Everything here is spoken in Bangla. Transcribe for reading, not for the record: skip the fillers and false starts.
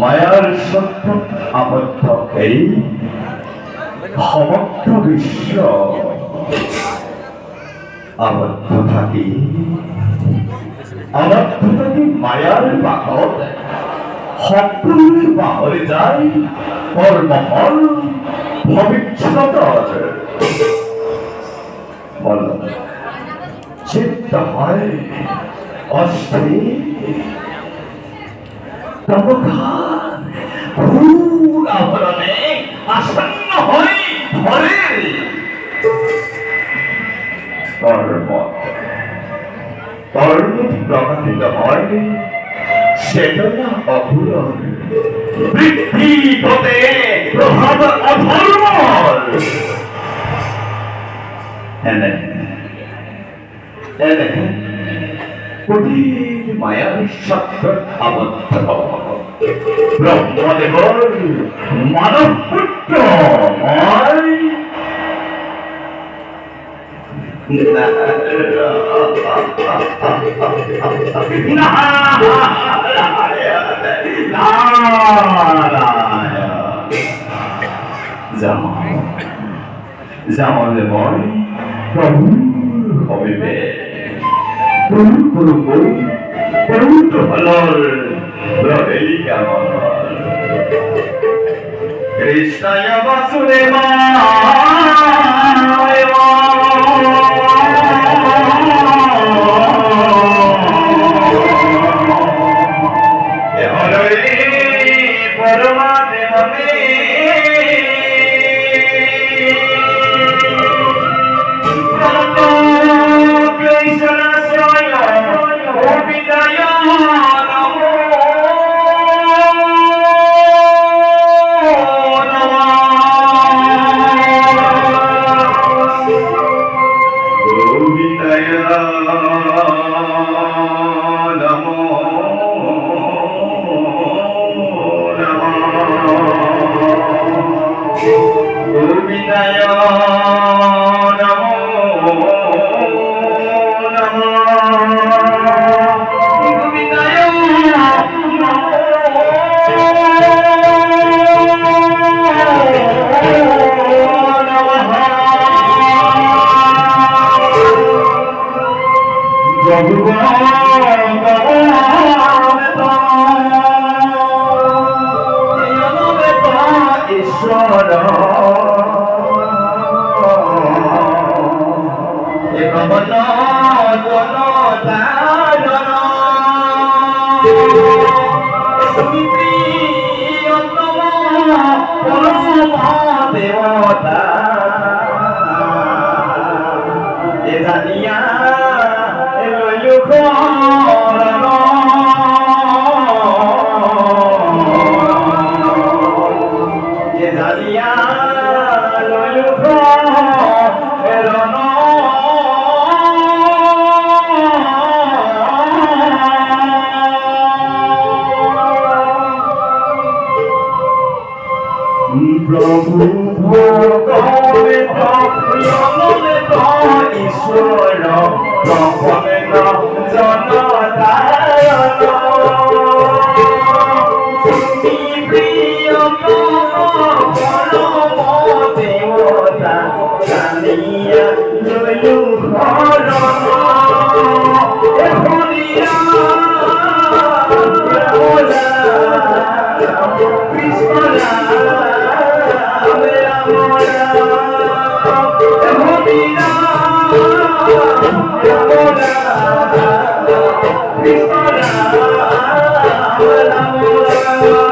মায়ার সত্য আবদ্ধ এই সমগ্র বিশ্ব আবদ্ধ থাকি মায়ার বাহক সকলের বাহরে যায় কর্মফল ভবিষ্যৎ বল চিত্ত হয় অস্থির আবরণে আসন্ন হয় ঘরের প্রকাশিত হয় চেতনা অপূরণ বৃদ্ধি পথে প্রভাব অধর্মর কুটির মায়ার সত্য আবদ্ধ ব্রহ্মদেবর মানব পুত্র জামালে মই প্রভু হবিবে কৃষ্ণায় বাসুদেবায় পরমাদেবে তুমি প্রিয়তম পরম দেবতা এ জানিয়া লইলু শরণ এ জানিয়া লইলু শরণ প্রভু ভগবেত জননেত ঈশ্বর প্রভবেত জনতারণ তুমি প্রিয়তম পরম দেবতা জানিয়া লইলু শরণ হরিয়া কৃষ্ণ Krishna